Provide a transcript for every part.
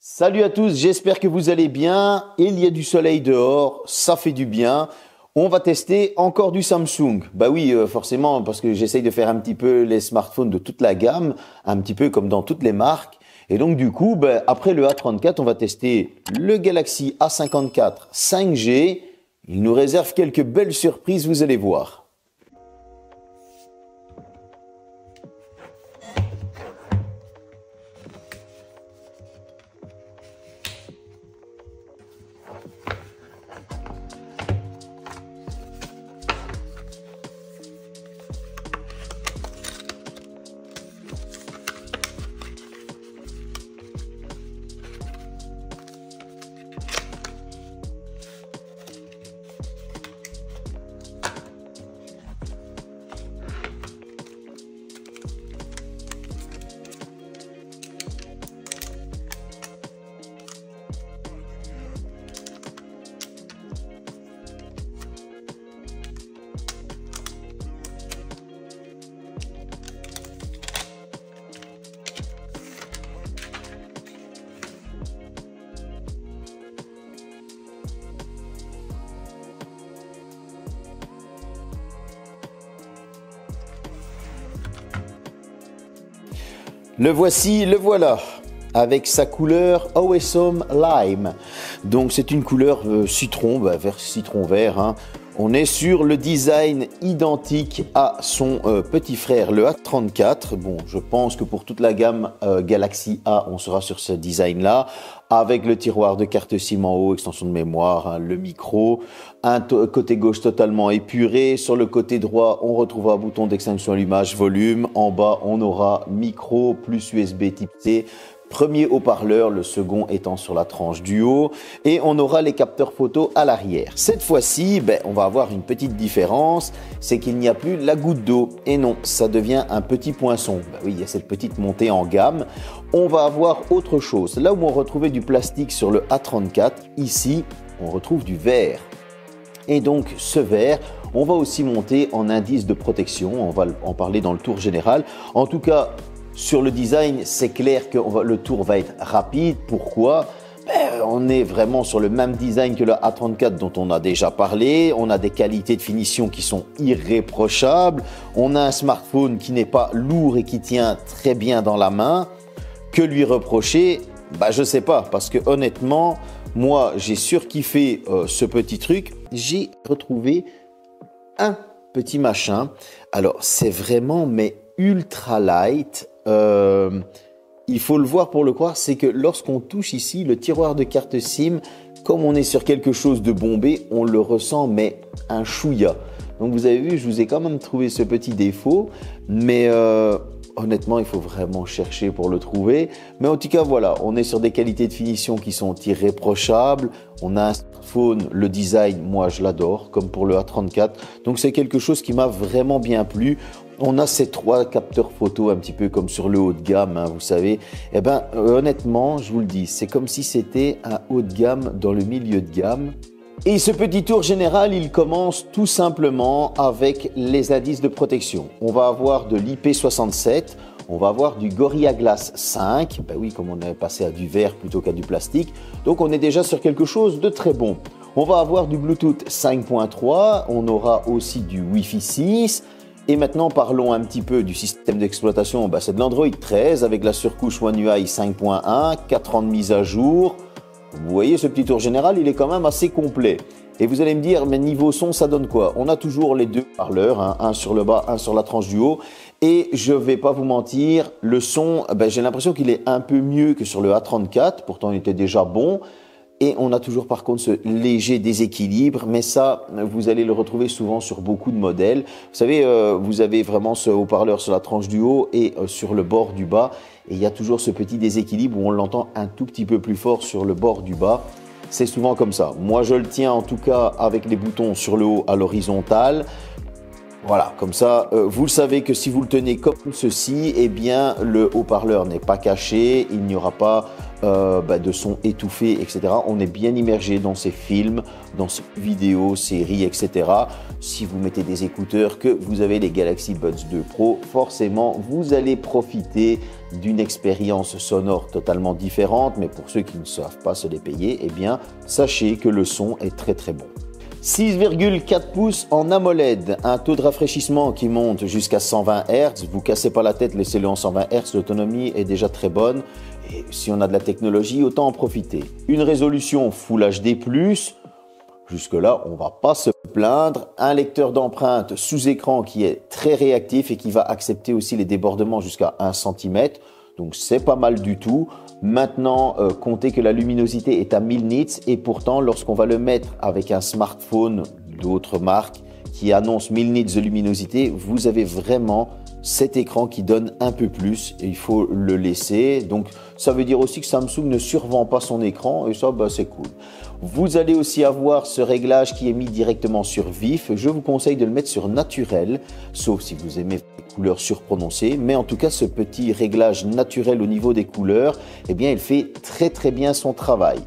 Salut à tous, j'espère que vous allez bien. Il y a du soleil dehors, ça fait du bien. On va tester encore du Samsung. Bah oui, forcément, parce que j'essaye de faire un petit peu les smartphones de toute la gamme, un petit peu comme dans toutes les marques. Et donc du coup, après le A34, on va tester le Galaxy A54 5G. Il nous réserve quelques belles surprises, vous allez voir. Le voici, le voilà, avec sa couleur Awesome Lime. Donc c'est une couleur citron, vert citron vert. Hein. On est sur le design identique à son petit frère, le A34. Bon, je pense que pour toute la gamme Galaxy A, on sera sur ce design-là, avec le tiroir de carte SIM en haut, extension de mémoire, hein, le micro, un côté gauche totalement épuré. Sur le côté droit, on retrouvera un bouton d'extinction allumage, volume. En bas, on aura micro plus USB type C. Premier haut-parleur, le second étant sur la tranche du haut, et on aura les capteurs photo à l'arrière. Cette fois-ci, on va avoir une petite différence, c'est qu'il n'y a plus la goutte d'eau. Et non, ça devient un petit poinçon. Oui, il y a cette petite montée en gamme. On va avoir autre chose. Là où on retrouvait du plastique sur le A34, ici, on retrouve du verre. Et donc, ce verre, on va aussi monter en indice de protection. On va en parler dans le tour général. En tout cas, sur le design, c'est clair que le tour va être rapide. Pourquoi ? On est vraiment sur le même design que le A34 dont on a déjà parlé. On a des qualités de finition qui sont irréprochables. On a un smartphone qui n'est pas lourd et qui tient très bien dans la main. Que lui reprocher ? Je sais pas, parce que honnêtement, moi j'ai surkiffé ce petit truc. J'ai retrouvé un petit machin. Alors c'est vraiment ultra light. Il faut le voir pour le croire, c'est que lorsqu'on touche ici le tiroir de carte SIM, comme on est sur quelque chose de bombé, on le ressent un chouïa. Donc vous avez vu, je vous ai quand même trouvé ce petit défaut, mais honnêtement, il faut vraiment chercher pour le trouver. Mais en tout cas, voilà, on est sur des qualités de finition qui sont irréprochables. On a un smartphone, le design, moi je l'adore, comme pour le A34. Donc c'est quelque chose qui m'a vraiment bien plu. On a ces trois capteurs photo un petit peu comme sur le haut de gamme, hein, vous savez. Honnêtement, je vous le dis, c'est comme si c'était un haut de gamme dans le milieu de gamme. Et ce petit tour général, il commence tout simplement avec les indices de protection. On va avoir de l'IP67, on va avoir du Gorilla Glass 5. Oui, comme on est passé à du verre plutôt qu'à du plastique. Donc on est déjà sur quelque chose de très bon. On va avoir du Bluetooth 5.3, on aura aussi du Wi-Fi 6. Et maintenant, parlons un petit peu du système d'exploitation. C'est de l'Android 13 avec la surcouche One UI 5.1, 4 ans de mise à jour. Vous voyez, ce petit tour général, il est quand même assez complet. Et vous allez me dire, mais niveau son, ça donne quoi ? On a toujours les deux parleurs, hein, un sur le bas, un sur la tranche du haut. Et je vais pas vous mentir, le son, j'ai l'impression qu'il est un peu mieux que sur le A34. Pourtant, il était déjà bon. Et on a toujours par contre ce léger déséquilibre, mais ça, vous allez le retrouver souvent sur beaucoup de modèles. Vous savez, vous avez vraiment ce haut-parleur sur la tranche du haut et sur le bord du bas. Et il y a toujours ce petit déséquilibre où on l'entend un tout petit peu plus fort sur le bord du bas. C'est souvent comme ça. Moi, je le tiens en tout cas avec les boutons sur le haut à l'horizontale. Voilà, comme ça, vous le savez que si vous le tenez comme ceci, le haut-parleur n'est pas caché, il n'y aura pas de son étouffé, etc. On est bien immergé dans ces films, dans ces vidéos, séries, etc. Si vous mettez des écouteurs, que vous avez les Galaxy Buds 2 Pro, forcément, vous allez profiter d'une expérience sonore totalement différente. Mais pour ceux qui ne savent pas se les payer, eh bien, sachez que le son est très très bon. 6,4 pouces en AMOLED, un taux de rafraîchissement qui monte jusqu'à 120 Hz. Vous cassez pas la tête, laissez-le en 120 Hz, l'autonomie est déjà très bonne. Et si on a de la technologie, autant en profiter. Une résolution Full HD+, jusque-là, on va pas se plaindre. Un lecteur d'empreintes sous écran qui est très réactif et qui va accepter aussi les débordements jusqu'à 1 cm. Donc c'est pas mal du tout. Maintenant, comptez que la luminosité est à 1000 nits et pourtant, lorsqu'on va le mettre avec un smartphone d'autres marques qui annonce 1000 nits de luminosité, vous avez vraiment cet écran qui donne un peu plus et il faut le laisser. Donc ça veut dire aussi que Samsung ne survend pas son écran et ça c'est cool. Vous allez aussi avoir ce réglage qui est mis directement sur vif. Je vous conseille de le mettre sur naturel, sauf si vous aimez les couleurs surprononcées. Mais en tout cas, ce petit réglage naturel au niveau des couleurs, eh bien, il fait très très bien son travail.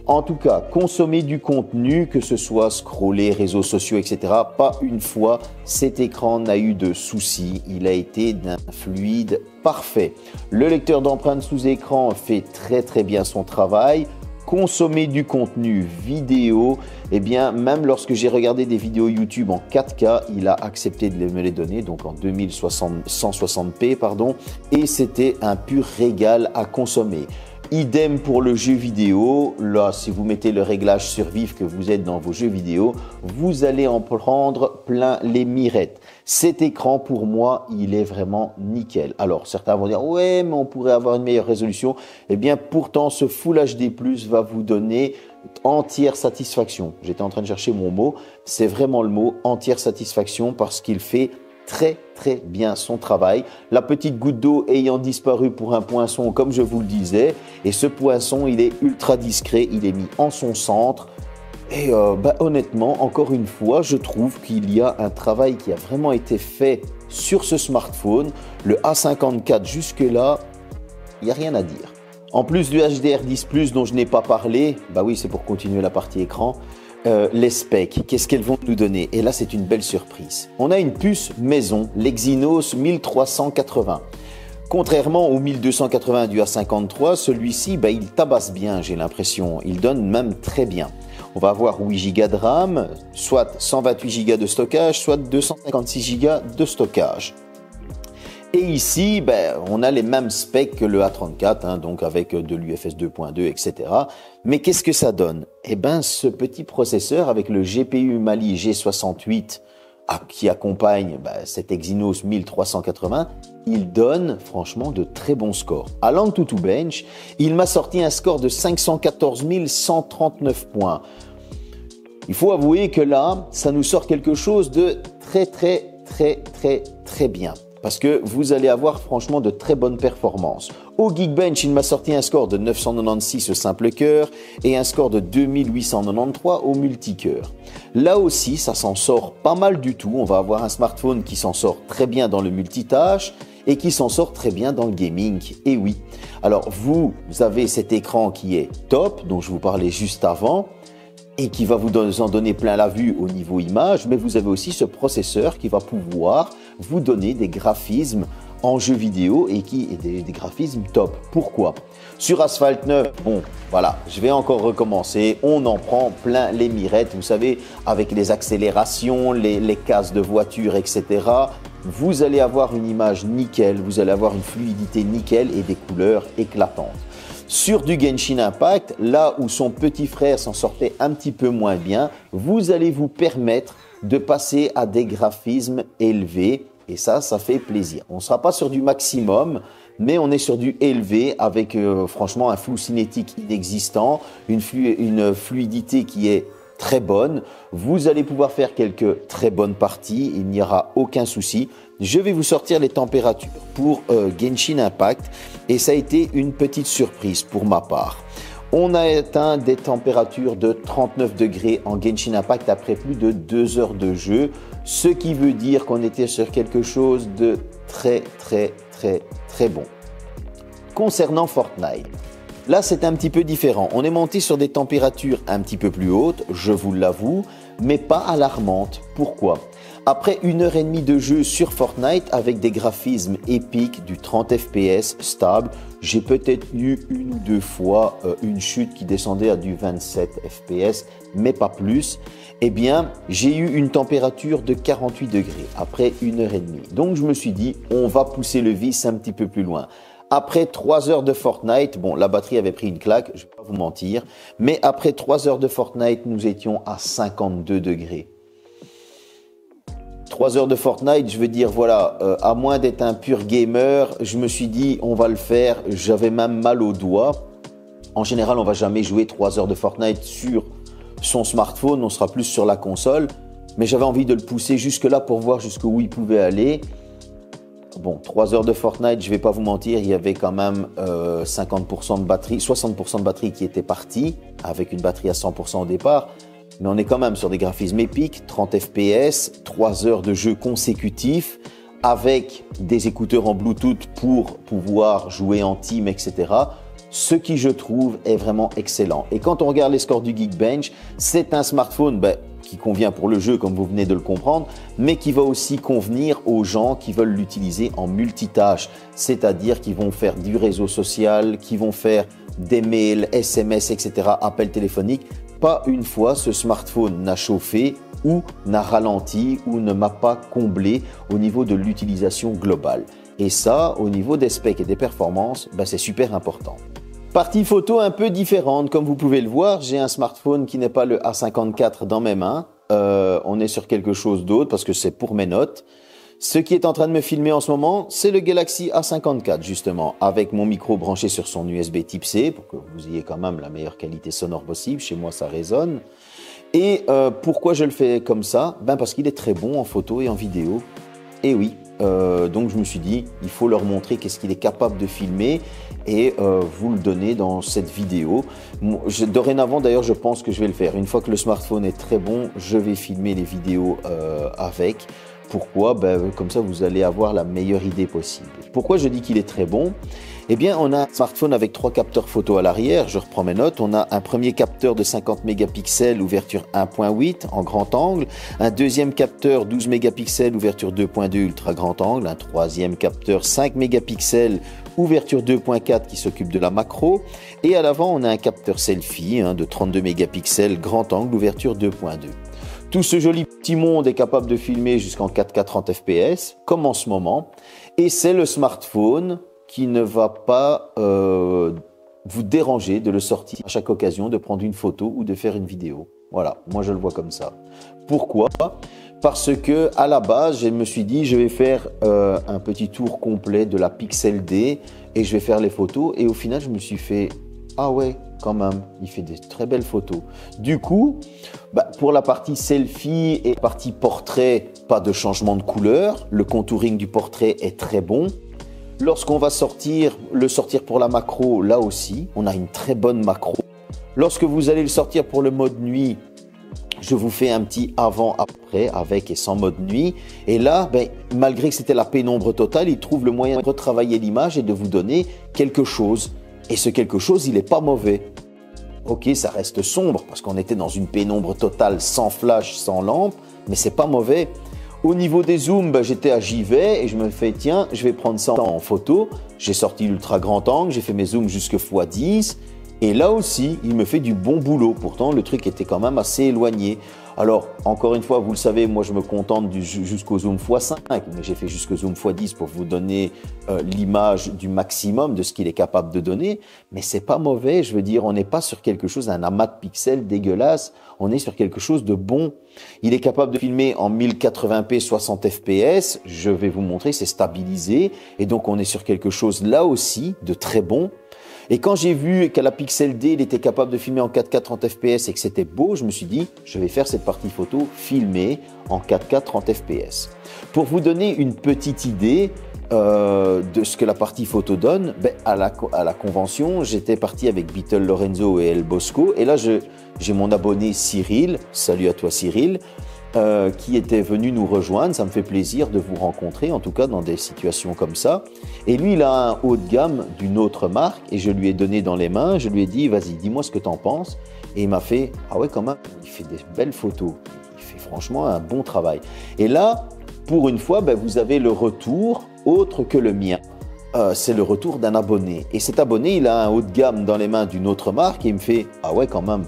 En tout cas, consommer du contenu, que ce soit scroller, réseaux sociaux, etc. Pas une fois, cet écran n'a eu de soucis. Il a été d'un fluide parfait. Le lecteur d'empreintes sous écran fait très très bien son travail. Consommer du contenu vidéo, eh bien, même lorsque j'ai regardé des vidéos YouTube en 4K, il a accepté de me les donner, donc en 2160p, pardon, et c'était un pur régal à consommer. Idem pour le jeu vidéo. Là, si vous mettez le réglage sur vif que vous êtes dans vos jeux vidéo, vous allez en prendre plein les mirettes. Cet écran, pour moi, il est vraiment nickel. Alors, certains vont dire, ouais, mais on pourrait avoir une meilleure résolution. Eh bien, pourtant, ce Full HD+, va vous donner entière satisfaction. J'étais en train de chercher mon mot. C'est vraiment le mot, entière satisfaction, parce qu'il fait très très bien son travail. La petite goutte d'eau ayant disparu pour un poinçon, comme je vous le disais, et ce poinçon, il est ultra discret, il est mis en son centre. Et honnêtement, encore une fois, je trouve qu'il y a un travail qui a vraiment été fait sur ce smartphone. Le A54 jusque-là, il n'y a rien à dire. En plus du HDR10+, dont je n'ai pas parlé, bah oui, c'est pour continuer la partie écran. Les specs, qu'est-ce qu'elles vont nous donner? Et là, c'est une belle surprise. On a une puce maison, l'Exynos 1380. Contrairement au 1280 du A53, celui-ci, il tabasse bien, j'ai l'impression. Il donne même très bien. On va avoir 8 Go de RAM, soit 128 Go de stockage, soit 256 Go de stockage. Et ici, on a les mêmes specs que le A34, donc avec de l'UFS 2.2, etc. Mais qu'est-ce que ça donne? Eh bien, ce petit processeur avec le GPU Mali G68 qui accompagne cet Exynos 1380, il donne franchement de très bons scores. À l'Antutu Bench, il m'a sorti un score de 514 139 points. Il faut avouer que là, ça nous sort quelque chose de très bien. Parce que vous allez avoir franchement de très bonnes performances. Au Geekbench, il m'a sorti un score de 996 au simple cœur et un score de 2893 au multicœur. Là aussi, ça s'en sort pas mal du tout. On va avoir un smartphone qui s'en sort très bien dans le multitâche et qui s'en sort très bien dans le gaming. Et oui, alors vous avez cet écran qui est top, dont je vous parlais juste avant, et qui va vous en donner plein la vue au niveau image, mais vous avez aussi ce processeur qui va pouvoir vous donner des graphismes en jeu vidéo et qui est des graphismes top. Pourquoi? Sur Asphalt 9, voilà, je vais encore recommencer, on en prend plein les mirettes, vous savez, avec les accélérations, les cases de voiture, etc. Vous allez avoir une image nickel, vous allez avoir une fluidité nickel et des couleurs éclatantes. Sur du Genshin Impact, là où son petit frère s'en sortait un petit peu moins bien, vous allez vous permettre de passer à des graphismes élevés et ça fait plaisir. On ne sera pas sur du maximum, mais on est sur du élevé avec franchement un flou cinétique inexistant, une fluidité qui est très bonne. Vous allez pouvoir faire quelques très bonnes parties, il n'y aura aucun souci. Je vais vous sortir les températures pour Genshin Impact et ça a été une petite surprise pour ma part. On a atteint des températures de 39 degrés en Genshin Impact après plus de 2 heures de jeu, ce qui veut dire qu'on était sur quelque chose de très bon. Concernant Fortnite, Là, c'est un petit peu différent. On est monté sur des températures un petit peu plus hautes, je vous l'avoue, mais pas alarmantes. Pourquoi ? Après 1h30 de jeu sur Fortnite avec des graphismes épiques, du 30 fps stable, j'ai peut-être eu une ou deux fois une chute qui descendait à du 27 fps, mais pas plus. Eh bien, j'ai eu une température de 48 degrés après 1h30. Donc, je me suis dit, on va pousser le vice un petit peu plus loin. Après 3 heures de Fortnite, bon, la batterie avait pris une claque, je ne vais pas vous mentir, mais après 3 heures de Fortnite, nous étions à 52 degrés. 3 heures de Fortnite, je veux dire, voilà, à moins d'être un pur gamer, je me suis dit, on va le faire. J'avais même mal aux doigts. En général, on ne va jamais jouer 3 heures de Fortnite sur son smartphone, on sera plus sur la console. Mais j'avais envie de le pousser jusque-là pour voir jusqu'où il pouvait aller. Bon, 3 heures de Fortnite, je ne vais pas vous mentir, il y avait quand même 50% de batterie, 60% de batterie qui était partie, avec une batterie à 100% au départ. Mais on est quand même sur des graphismes épiques, 30 fps, 3 heures de jeu consécutif, avec des écouteurs en Bluetooth pour pouvoir jouer en team, etc. Ce qui, je trouve, est vraiment excellent. Et quand on regarde les scores du Geekbench, c'est un smartphone qui convient pour le jeu, comme vous venez de le comprendre, mais qui va aussi convenir aux gens qui veulent l'utiliser en multitâche, c'est-à-dire qui vont faire du réseau social, qui vont faire des mails, SMS, etc., appels téléphoniques. Pas une fois ce smartphone n'a chauffé ou n'a ralenti ou ne m'a pas comblé au niveau de l'utilisation globale. Et ça, au niveau des specs et des performances, c'est super important. Partie photo un peu différente, comme vous pouvez le voir, j'ai un smartphone qui n'est pas le A54 dans mes mains. On est sur quelque chose d'autre parce que c'est pour mes notes. Ce qui est en train de me filmer en ce moment, c'est le Galaxy A54 justement, avec mon micro branché sur son USB type C pour que vous ayez quand même la meilleure qualité sonore possible. Chez moi, ça résonne. Et pourquoi je le fais comme ça ? Parce qu'il est très bon en photo et en vidéo. Et oui, donc je me suis dit, il faut leur montrer qu'est-ce qu'il est capable de filmer et vous le donner dans cette vidéo. Dorénavant, d'ailleurs, je pense que je vais le faire. Une fois que le smartphone est très bon, je vais filmer les vidéos avec. Pourquoi ? Comme ça, vous allez avoir la meilleure idée possible. Pourquoi je dis qu'il est très bon ? Eh bien, on a un smartphone avec 3 capteurs photo à l'arrière. Je reprends mes notes. On a un premier capteur de 50 mégapixels, ouverture 1.8 en grand angle. Un deuxième capteur 12 mégapixels, ouverture 2.2 ultra grand angle. Un troisième capteur 5 mégapixels, ouverture 2.4 qui s'occupe de la macro. Et à l'avant, on a un capteur selfie de 32 mégapixels, grand angle, ouverture 2.2. Tout ce joli petit monde est capable de filmer jusqu'en 4K 30 fps, comme en ce moment. Et c'est le smartphone qui ne va pas vous déranger de le sortir à chaque occasion, de prendre une photo ou de faire une vidéo. Voilà, moi je le vois comme ça. Pourquoi ? Parce que à la base, je me suis dit, je vais faire un petit tour complet de la Pixel D et je vais faire les photos. Et au final, je me suis fait, ah ouais, quand même, il fait des très belles photos. Du coup, pour la partie selfie et la partie portrait, pas de changement de couleur. Le contouring du portrait est très bon. Lorsqu'on va le sortir pour la macro, là aussi, on a une très bonne macro. Lorsque vous allez le sortir pour le mode nuit, je vous fais un petit avant-après avec et sans mode nuit. Et là, malgré que c'était la pénombre totale, il trouve le moyen de retravailler l'image et de vous donner quelque chose. Et ce quelque chose, il n'est pas mauvais. Ok, ça reste sombre parce qu'on était dans une pénombre totale sans flash, sans lampe, mais c'est pas mauvais. Au niveau des zooms, j'étais à j'y vais et je me fais tiens, je vais prendre ça en photo. J'ai sorti l'ultra grand angle, j'ai fait mes zooms jusque x10 et là aussi, il me fait du bon boulot. Pourtant, le truc était quand même assez éloigné. Alors, encore une fois, vous le savez, moi je me contente jusqu'au zoom x5, mais j'ai fait jusqu'au zoom x10 pour vous donner l'image du maximum de ce qu'il est capable de donner. Mais c'est pas mauvais, je veux dire, on n'est pas sur quelque chose, un amas de pixels dégueulasse, on est sur quelque chose de bon. Il est capable de filmer en 1080p 60 fps, je vais vous montrer, c'est stabilisé, et donc on est sur quelque chose là aussi de très bon. Et quand j'ai vu qu'à la Pixel D, il était capable de filmer en 4K 30 fps et que c'était beau, je me suis dit, je vais faire cette partie photo filmée en 4K 30 fps. Pour vous donner une petite idée de ce que la partie photo donne, à la convention, j'étais parti avec Beatle Lorenzo et El Bosco. Et là, j'ai mon abonné Cyril, salut à toi Cyril, qui était venu nous rejoindre. Ça me fait plaisir de vous rencontrer, en tout cas dans des situations comme ça. Et lui, il a un haut de gamme d'une autre marque et je lui ai donné dans les mains. Je lui ai dit, vas-y, dis-moi ce que tu en penses. Et il m'a fait, ah ouais, quand même, il fait des belles photos. Il fait franchement un bon travail. Et là, pour une fois, vous avez le retour autre que le mien. C'est le retour d'un abonné. Et cet abonné, il a un haut de gamme dans les mains d'une autre marque et il me fait, ah ouais, quand même.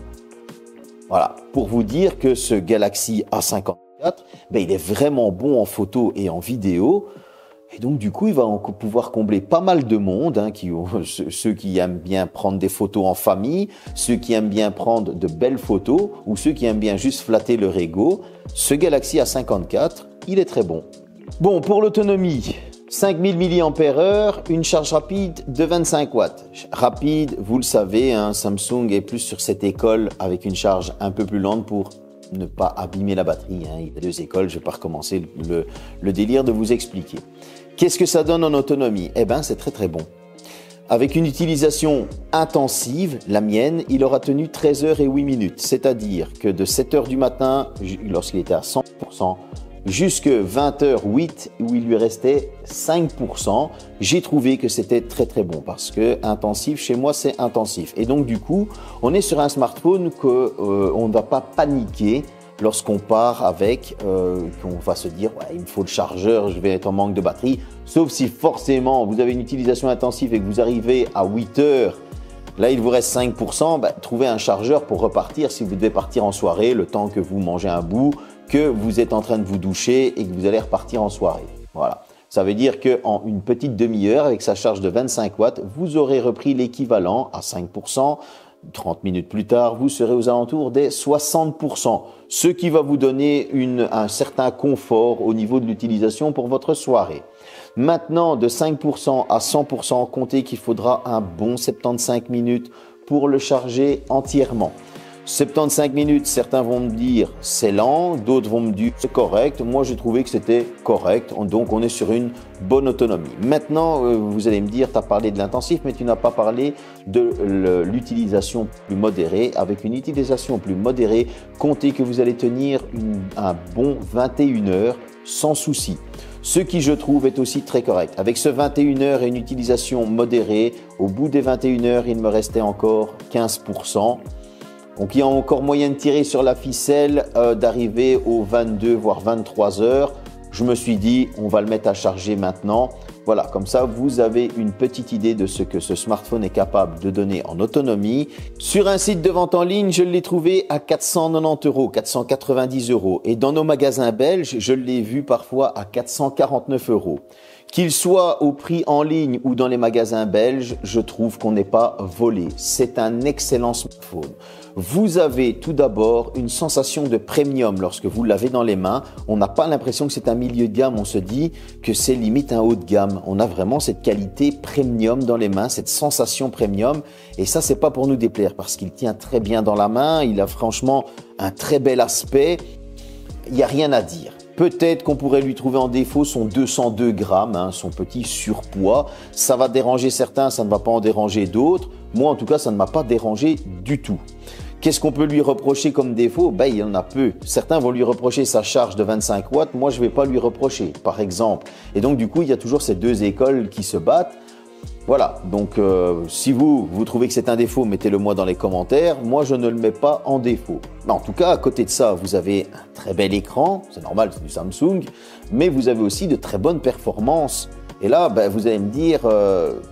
Voilà, pour vous dire que ce Galaxy A54, il est vraiment bon en photo et en vidéo. Et donc, du coup, il va pouvoir combler pas mal de monde, ceux qui aiment bien prendre des photos en famille, ceux qui aiment bien prendre de belles photos ou ceux qui aiment bien juste flatter leur ego. Ce Galaxy A54, il est très bon. Bon, pour l'autonomie, 5000 mAh, une charge rapide de 25 watts. Rapide, vous le savez, Samsung est plus sur cette école avec une charge un peu plus lente pour ne pas abîmer la batterie. Il y a deux écoles, je ne vais pas recommencer le délire de vous expliquer. Qu'est-ce que ça donne en autonomie? C'est très très bon. Avec une utilisation intensive, la mienne, il aura tenu 13 heures et 8 minutes. C'est-à-dire que de 7 heures du matin, lorsqu'il était à 100%, jusque 20h08 où il lui restait 5%, j'ai trouvé que c'était très très bon parce que intensif, chez moi c'est intensif. Et donc du coup, on est sur un smartphone qu'on ne va pas paniquer lorsqu'on part avec, qu'on va se dire ouais, il me faut le chargeur, je vais être en manque de batterie. Sauf si forcément vous avez une utilisation intensive et que vous arrivez à 8 heures, là il vous reste 5%, trouvez un chargeur pour repartir si vous devez partir en soirée, le temps que vous mangez un bout, que vous êtes en train de vous doucher et que vous allez repartir en soirée. Voilà. Ça veut dire qu'en une petite demi-heure, avec sa charge de 25 watts, vous aurez repris l'équivalent à 5%. 30 minutes plus tard, vous serez aux alentours des 60%, ce qui va vous donner un certain confort au niveau de l'utilisation pour votre soirée. Maintenant, de 5% à 100%, comptez qu'il faudra un bon 75 minutes pour le charger entièrement. 75 minutes, certains vont me dire c'est lent, d'autres vont me dire c'est correct. Moi, j'ai trouvé que c'était correct. Donc, on est sur une bonne autonomie. Maintenant, vous allez me dire, tu as parlé de l'intensif, mais tu n'as pas parlé de l'utilisation plus modérée. Avec une utilisation plus modérée, comptez que vous allez tenir un bon 21 heures sans souci. Ce qui, je trouve, est aussi très correct. Avec ce 21 heures et une utilisation modérée, au bout des 21 heures, il me restait encore 15%. Donc, il y a encore moyen de tirer sur la ficelle, d'arriver aux 22 voire 23 heures. Je me suis dit, on va le mettre à charger maintenant. Voilà, comme ça, vous avez une petite idée de ce que ce smartphone est capable de donner en autonomie. Sur un site de vente en ligne, je l'ai trouvé à 490 €, 490 €. Et dans nos magasins belges, je l'ai vu parfois à 449 €. Qu'il soit au prix en ligne ou dans les magasins belges, je trouve qu'on n'est pas volé. C'est un excellent smartphone. Vous avez tout d'abord une sensation de premium lorsque vous l'avez dans les mains. On n'a pas l'impression que c'est un milieu de gamme, on se dit que c'est limite un haut de gamme. On a vraiment cette qualité premium dans les mains, cette sensation premium. Et ça, c'est pas pour nous déplaire parce qu'il tient très bien dans la main. Il a franchement un très bel aspect. Il n'y a rien à dire. Peut-être qu'on pourrait lui trouver en défaut son 202 grammes, son petit surpoids. Ça va déranger certains, ça ne va pas en déranger d'autres. Moi, en tout cas, ça ne m'a pas dérangé du tout. Qu'est-ce qu'on peut lui reprocher comme défaut? Il y en a peu. Certains vont lui reprocher sa charge de 25 watts. Moi, je ne vais pas lui reprocher, par exemple. Et donc, du coup, il y a toujours ces deux écoles qui se battent. Voilà, donc si vous trouvez que c'est un défaut, mettez-le moi dans les commentaires. Moi, je ne le mets pas en défaut. Mais en tout cas, à côté de ça, vous avez un très bel écran. C'est normal, c'est du Samsung. Mais vous avez aussi de très bonnes performances. Et là, vous allez me dire,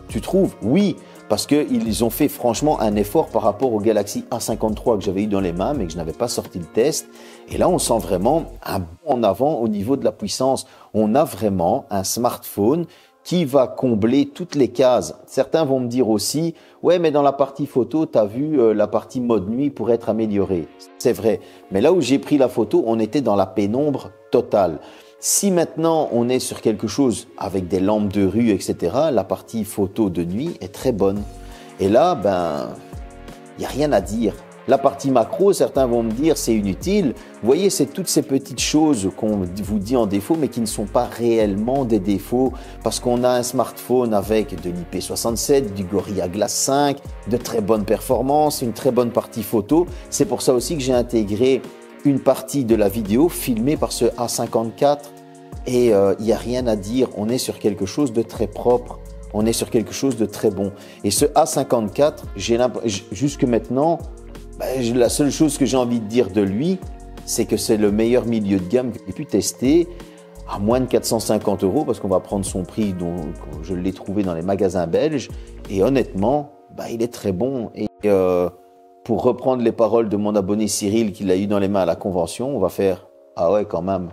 tu trouves? Oui, parce qu'ils ont fait franchement un effort par rapport au Galaxy A53 que j'avais eu dans les mains, mais que je n'avais pas sorti le test. Et là, on sent vraiment un bond en avant au niveau de la puissance. On a vraiment un smartphone qui va combler toutes les cases. Certains vont me dire aussi, ouais, mais dans la partie photo, tu as vu, la partie mode nuit pourrait être améliorée. C'est vrai. Mais là où j'ai pris la photo, on était dans la pénombre totale. Si maintenant on est sur quelque chose avec des lampes de rue, etc., la partie photo de nuit est très bonne. Et là, il n'y a rien à dire. La partie macro, certains vont me dire c'est inutile. Vous voyez, c'est toutes ces petites choses qu'on vous dit en défaut, mais qui ne sont pas réellement des défauts, parce qu'on a un smartphone avec de l'IP67, du Gorilla Glass 5, de très bonnes performances, une très bonne partie photo. C'est pour ça aussi que j'ai intégré une partie de la vidéo filmée par ce A54 et il n'y a rien à dire. On est sur quelque chose de très propre. On est sur quelque chose de très bon. Et ce A54, jusque maintenant, la seule chose que j'ai envie de dire de lui, c'est que c'est le meilleur milieu de gamme que j'ai pu tester à moins de 450 €, parce qu'on va prendre son prix, dont je l'ai trouvé dans les magasins belges. Et honnêtement, il est très bon. Et pour reprendre les paroles de mon abonné Cyril, qui l'a eu dans les mains à la convention, on va faire « Ah ouais, quand même ».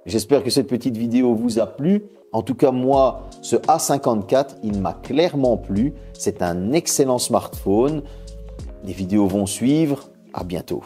J'espère que cette petite vidéo vous a plu. En tout cas, moi, ce A54, il m'a clairement plu. C'est un excellent smartphone. Les vidéos vont suivre. À bientôt.